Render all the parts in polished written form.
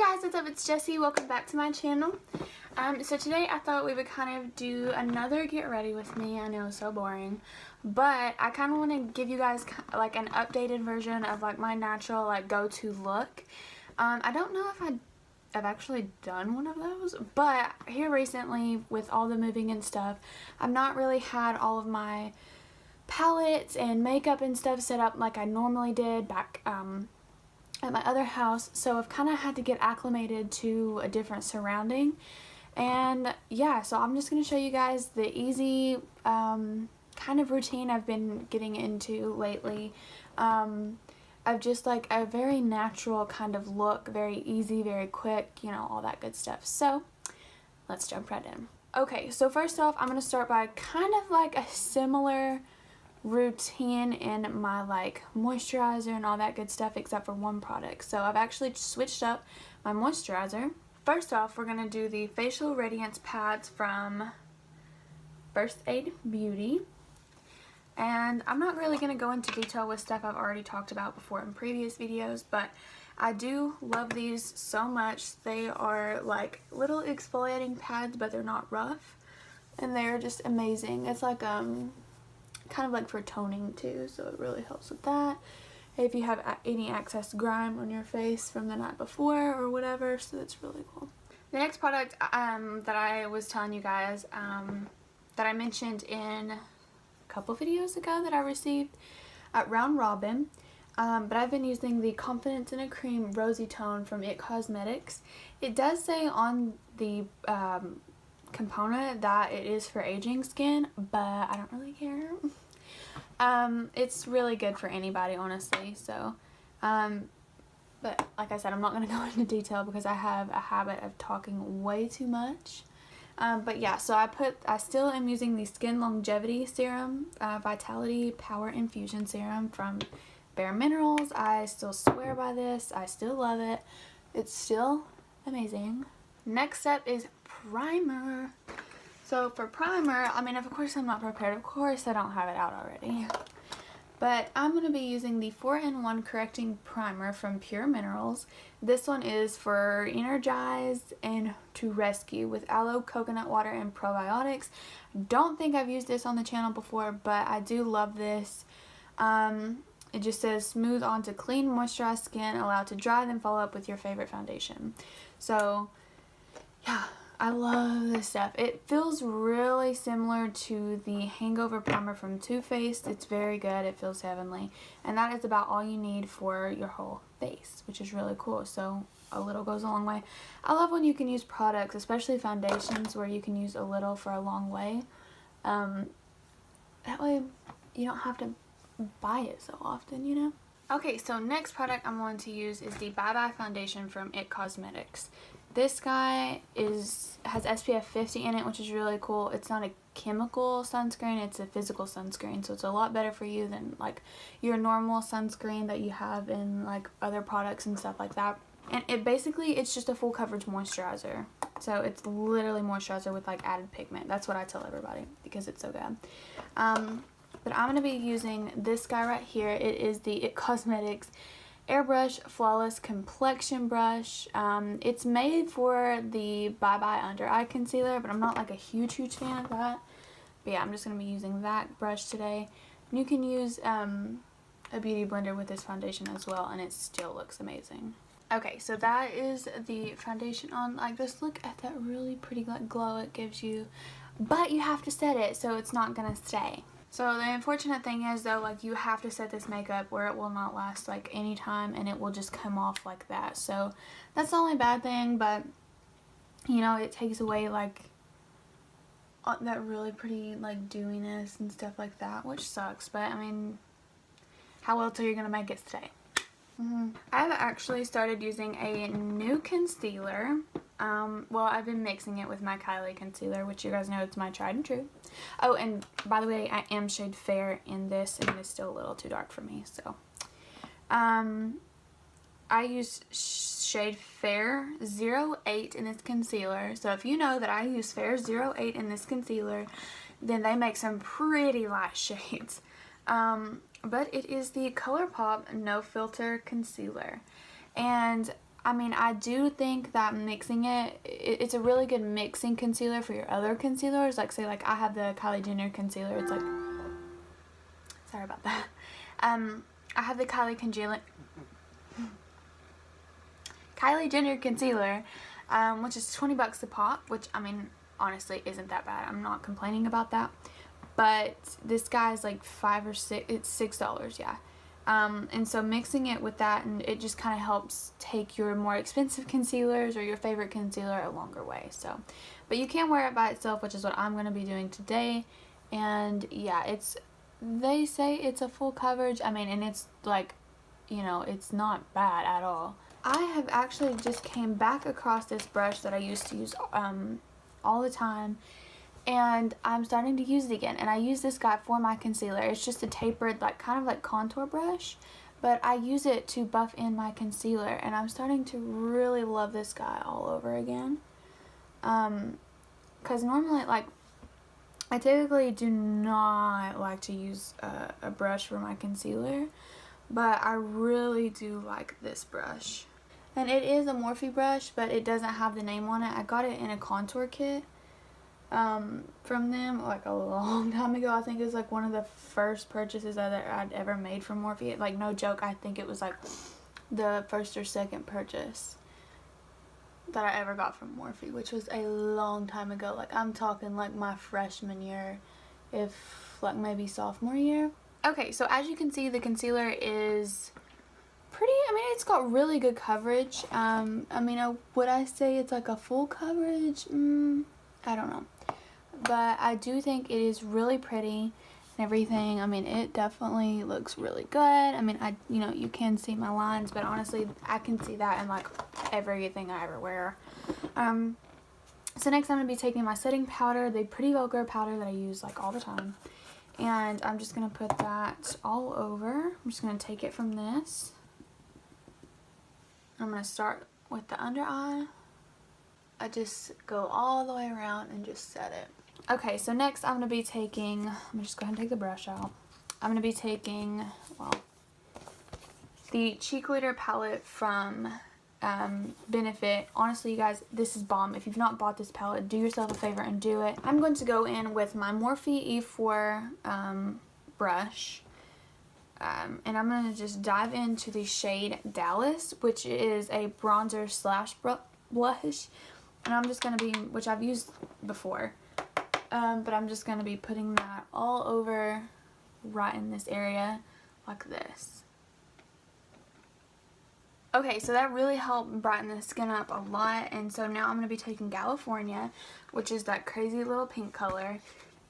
guys, what's up? It's Jessie. Welcome back to my channel. So today I thought we would kind of do another get ready with me. I know it's so boring, but I kind of want to give you guys like an updated version of like my natural like go-to look. I don't know if I've actually done one of those, but here recently with all the moving and stuff, I've not really had all of my palettes and makeup and stuff set up like I normally did back at my other house, so I've kind of had to get acclimated to a different surrounding. And yeah, so I'm just going to show you guys the easy kind of routine I've been getting into lately, of just like a very natural kind of look, very easy, very quick, you know, all that good stuff. So let's jump right in. Okay, so first off, I'm going to start by kind of like a similar routine in my like moisturizer and all that good stuff, except for one product. So I've actually switched up my moisturizer. First off, we're going to do the Facial Radiance Pads from First Aid Beauty. And I'm not really going to go into detail with stuff I've already talked about before in previous videos, but I do love these so much. They are like little exfoliating pads, but they're not rough, and they're just amazing. It's like kind of like for toning too, so it really helps with that if you have any excess grime on your face from the night before or whatever. So that's really cool. The next product that I was telling you guys that I mentioned in a couple videos ago that I received at Round Robin, but I've been using the Confidence in a Cream Rosy Tone from IT Cosmetics. It does say on the component that it is for aging skin, but I don't really care. It's really good for anybody, honestly. So but like I said, I'm not going to go into detail because I have a habit of talking way too much. But yeah, so I still am using the Skin Longevity Serum, Vitality Power Infusion Serum from Bare Minerals. I still swear by this. I still love it. It's still amazing. Next up is primer. So for primer, I mean, of course I'm not prepared. Of course I don't have it out already. But I'm going to be using the 4-in-1 Correcting Primer from Pure Minerals. This one is for Energize and to Rescue with aloe, coconut water, and probiotics. Don't think I've used this on the channel before, but I do love this. It just says smooth onto clean, moisturized skin, allow to dry, then follow up with your favorite foundation. So yeah, I love this stuff. It feels really similar to the Hangover Primer from Too Faced. It's very good. It feels heavenly. And that is about all you need for your whole face, which is really cool. So a little goes a long way. I love when you can use products, especially foundations, where you can use a little for a long way. That way you don't have to buy it so often, you know? Okay, so next product I'm going to use is the Bye Bye Foundation from IT Cosmetics. This guy has SPF 50 in it, which is really cool. It's not a chemical sunscreen, it's a physical sunscreen, so it's a lot better for you than like your normal sunscreen that you have in like other products and stuff like that. And it's just a full coverage moisturizer. So it's literally moisturizer with like added pigment. That's what I tell everybody because it's so good. But I'm going to be using this guy right here. It is the IT Cosmetics Airbrush Flawless Complexion Brush. It's made for the Bye Bye Under Eye Concealer, but I'm not like a huge fan of that. But yeah, I'm just going to be using that brush today. And you can use a beauty blender with this foundation as well, and it still looks amazing. Okay, so that is the foundation on. Like, just look at that really pretty glow it gives you. But you have to set it, so it's not going to stay. So the unfortunate thing is though, like you have to set this makeup where it will not last like any time and it will just come off like that. So that's the only bad thing, but you know, it takes away like that really pretty like dewiness and stuff like that, which sucks. But I mean, how else are you gonna make it stay? I've actually started using a new concealer. Well, I've been mixing it with my Kylie concealer, which you guys know it's my tried and true. Oh, and by the way, I am shade Fair in this, and it's still a little too dark for me, so. I use shade Fair 08 in this concealer. So if you know that I use Fair 08 in this concealer, then they make some pretty light shades. But it is the ColourPop No Filter Concealer. And I mean, I do think that mixing it's a really good mixing concealer for your other concealers. Like, say, like, I have the Kylie Jenner concealer. It's like, sorry about that. I have the Kylie Jenner concealer, which is 20 bucks a pop, which, I mean, honestly, isn't that bad. I'm not complaining about that. But this guy's like $5 or $6, it's $6, yeah. And so mixing it with that, and it just kind of helps take your more expensive concealers or your favorite concealer a longer way. So, but you can wear it by itself, which is what I'm going to be doing today. And yeah, they say it's a full coverage. I mean, and it's like, you know, it's not bad at all. I have actually just came back across this brush that I used to use all the time, and I'm starting to use it again. And I use this guy for my concealer. It's just a tapered, like, kind of like contour brush, but I use it to buff in my concealer, and I'm starting to really love this guy all over again. Because normally, like, I typically do not like to use a brush for my concealer, but I really do like this brush. And it is a Morphe brush, but it doesn't have the name on it. I got it in a contour kit from them like a long time ago. I think it was like one of the first purchases that I'd ever made from Morphe. Like, no joke, I think it was like the first or second purchase that I ever got from Morphe, which was a long time ago. Like, I'm talking like my freshman year, if like maybe sophomore year. Okay, so as you can see, the concealer is pretty, I mean, it's got really good coverage. I mean, would I say it's like a full coverage? I don't know. But I do think it is really pretty and everything. I mean, it definitely looks really good. I mean, you know, you can see my lines, but honestly, I can see that in like everything I ever wear. So next I'm going to be taking my setting powder, the Pretty Vulgar powder that I use like all the time. And I'm just going to put that all over. I'm just going to take it from this. I'm going to start with the under eye. I just go all the way around and just set it. Okay, so next I'm going to be taking, let me just go ahead and take the brush out. I'm going to be taking, well, the Cheek Leader palette from Benefit. Honestly, you guys, this is bomb. If you've not bought this palette, do yourself a favor and do it. I'm going to go in with my Morphe E4 brush. And I'm going to just dive into the shade Dallas, which is a bronzer slash blush. And I'm just going to be, which I've used before, but I'm just going to be putting that all over right in this area like this. Okay, so that really helped brighten the skin up a lot, and so now I'm going to be taking California, which is that crazy little pink color,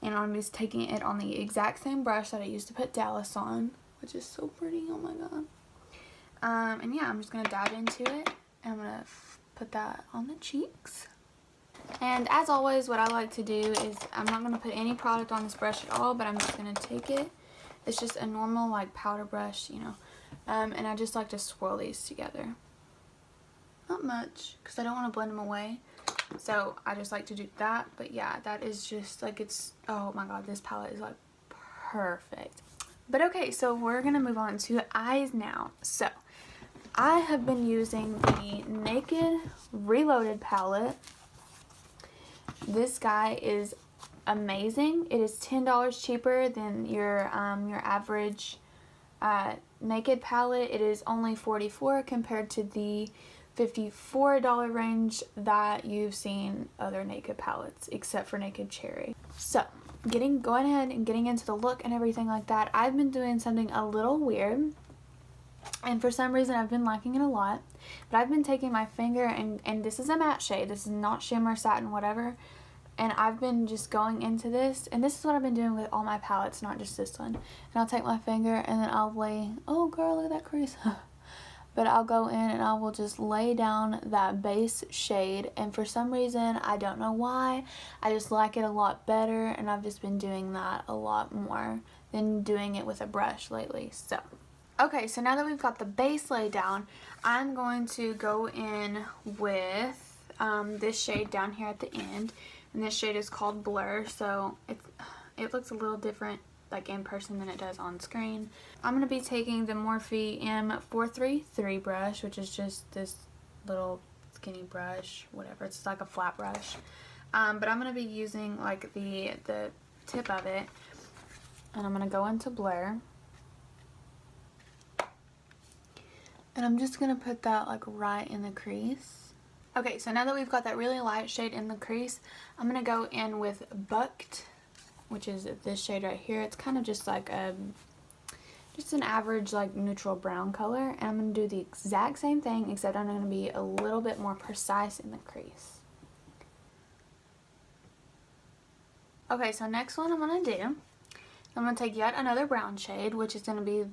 and I'm just taking it on the exact same brush that I used to put Dallas on, which is so pretty, oh my god. And yeah, I'm just going to dive into it, and I'm going to put that on the cheeks. And as always, what I like to do is, I'm not going to put any product on this brush at all, but I'm just going to take it. It's just a normal like powder brush, you know. And I just like to swirl these together. Not much, because I don't want to blend them away. So I just like to do that. But yeah, that is just like, it's, oh my god, this palette is like perfect. But okay, so we're going to move on to eyes now. So I have been using the Naked Reloaded palette. This guy is amazing. It is $10 cheaper than your average Naked palette. It is only $44 compared to the $54 range that you've seen other Naked palettes, except for Naked Cherry. So going ahead and getting into the look and everything like that, I've been doing something a little weird, and for some reason I've been liking it a lot. But I've been taking my finger, and this is a matte shade, this is not shimmer, satin, whatever, and I've been just going into this, and this is what I've been doing with all my palettes, not just this one. And I'll take my finger and then I'll lay, oh girl, look at that crease. But I'll go in and I will just lay down that base shade, and for some reason, I don't know why, I just like it a lot better, and I've just been doing that a lot more than doing it with a brush lately. So okay, so now that we've got the base laid down, I'm going to go in with this shade down here at the end, and this shade is called Blur, so it looks a little different like in person than it does on screen. I'm going to be taking the Morphe M433 brush, which is just this little skinny brush, whatever. It's like a flat brush. But I'm going to be using like the tip of it, and I'm going to go into blur. And I'm just going to put that like right in the crease. Okay, so now that we've got that really light shade in the crease, I'm going to go in with Bucked, which is this shade right here. It's kind of just like just an average like neutral brown color. And I'm going to do the exact same thing, except I'm going to be a little bit more precise in the crease. Okay, so next one I'm going to do, I'm going to take yet another brown shade, which is going to be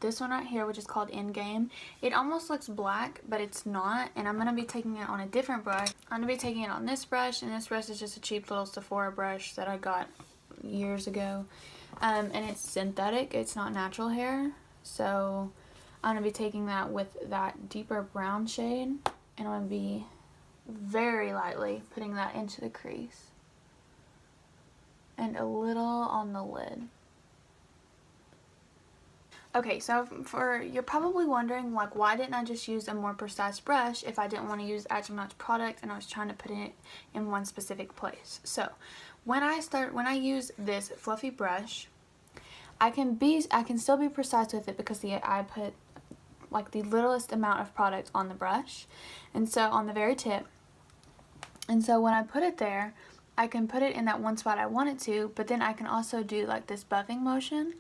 this one right here, which is called Endgame. It almost looks black, but it's not, and I'm going to be taking it on a different brush. I'm going to be taking it on this brush, and this brush is just a cheap little Sephora brush that I got years ago. And it's synthetic, it's not natural hair, so I'm going to be taking that with that deeper brown shade, and I'm going to be very lightly putting that into the crease. And a little on the lid. Okay, so you're probably wondering, like, why didn't I just use a more precise brush if I didn't want to use as much product and I was trying to put it in one specific place? So when I use this fluffy brush, I can still be precise with it because I put like the littlest amount of product on the brush, and so on the very tip. And so when I put it there, I can put it in that one spot I want it to, but then I can also do like this buffing motion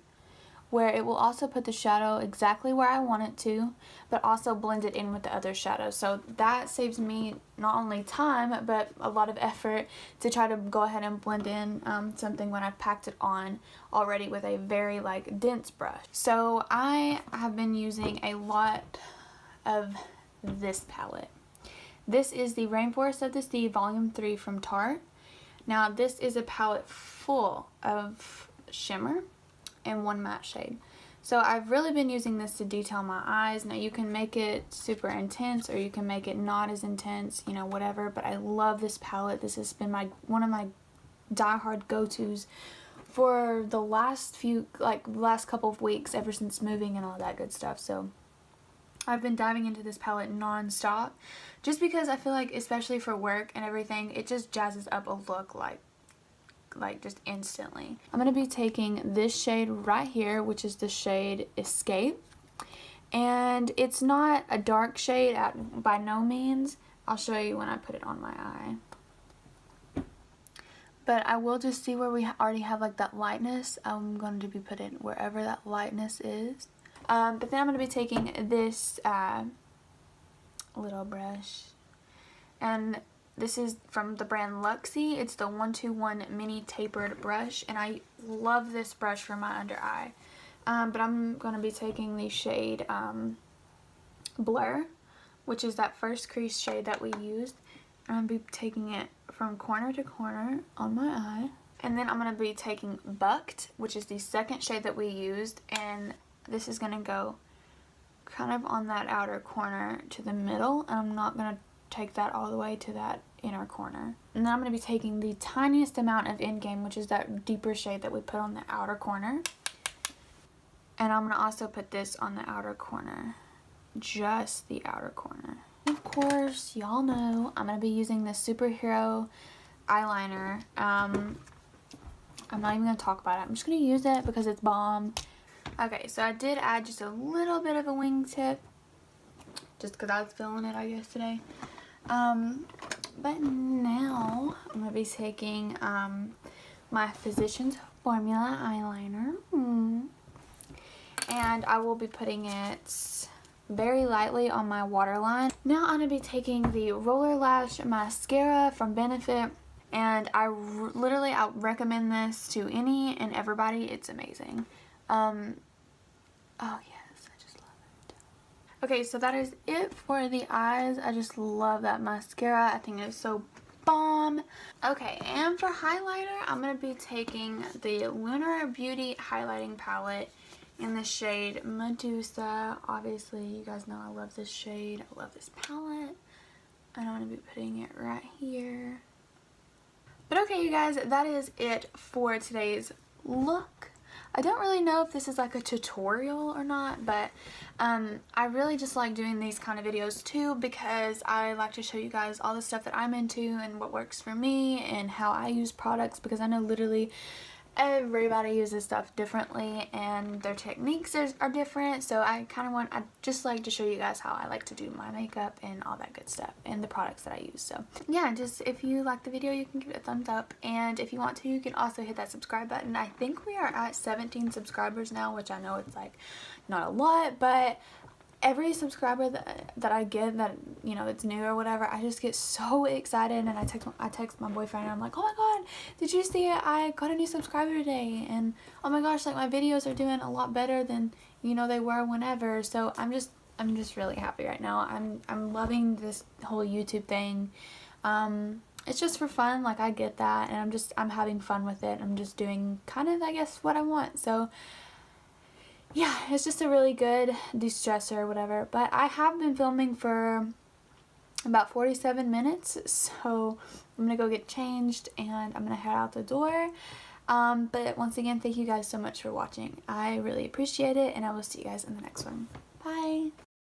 where it will also put the shadow exactly where I want it to, but also blend it in with the other shadows. So that saves me not only time, but a lot of effort to try to go ahead and blend in something when I've packed it on already with a very like dense brush. So I have been using a lot of this palette. This is the Rainforest of the Sea Volume 3 from Tarte. Now this is a palette full of shimmer and one matte shade. So I've really been using this to detail my eyes. Now you can make it super intense or you can make it not as intense, you know, whatever, but I love this palette. This has been one of my die-hard go-tos for the last couple of weeks, ever since moving and all that good stuff. So I've been diving into this palette non-stop just because I feel like, especially for work and everything, it just jazzes up a look like just instantly. I'm going to be taking this shade right here, which is the shade Escape. And it's not a dark shade by no means. I'll show you when I put it on my eye. But I will just see where we already have like that lightness. I'm going to be putting wherever that lightness is. But then I'm going to be taking this little brush, and this is from the brand Luxie. It's the 121 mini tapered brush, and I love this brush for my under eye. But I'm going to be taking the shade Blur, which is that first crease shade that we used. I'm going to be taking it from corner to corner on my eye. And then I'm going to be taking Bucked, which is the second shade that we used, and this is going to go kind of on that outer corner to the middle, and I'm not going to take that all the way to that inner corner. And then I'm going to be taking the tiniest amount of Endgame, which is that deeper shade that we put on the outer corner. And I'm going to also put this on the outer corner, just the outer corner. Of course, y'all know I'm going to be using this Superhero eyeliner. I'm not even going to talk about it. I'm just going to use it because it's bomb. Okay, so I did add just a little bit of a wingtip, just because I was feeling it, I guess, today. But now I'm going to be taking my Physicians Formula eyeliner. And I will be putting it very lightly on my waterline. Now I'm going to be taking the Roller Lash Mascara from Benefit. And I recommend this to any and everybody. It's amazing. Oh yes, I just love it. Okay, so that is it for the eyes. I just love that mascara. I think it's so bomb. Okay, and for highlighter, I'm going to be taking the Lunar Beauty highlighting palette in the shade Medusa. Obviously, you guys know I love this shade. I love this palette. And I'm going to be putting it right here. But okay, you guys, that is it for today's look. I don't really know if this is like a tutorial or not, but I really just like doing these kind of videos too, because I like to show you guys all the stuff that I'm into and what works for me and how I use products, because I know literally everybody uses stuff differently and their techniques are different. So I just like to show you guys how I like to do my makeup and all that good stuff and the products that I use. So yeah, just if you like the video, you can give it a thumbs up, and if you want to, you can also hit that subscribe button. I think we are at 17 subscribers now, which I know it's like not a lot, but every subscriber that I get that, you know, it's new or whatever, I just get so excited, and I text my boyfriend and I'm like, oh my god, did you see it? I got a new subscriber today, and oh my gosh, like my videos are doing a lot better than, you know, they were whenever. So I'm just really happy right now. I'm loving this whole YouTube thing. It's just for fun, like I get that, and I'm having fun with it. I'm just doing kind of, I guess, what I want. So yeah, it's just a really good de-stressor or whatever. But I have been filming for about 47 minutes, so I'm gonna go get changed and I'm gonna head out the door. But once again, thank you guys so much for watching. I really appreciate it, and I will see you guys in the next one. Bye!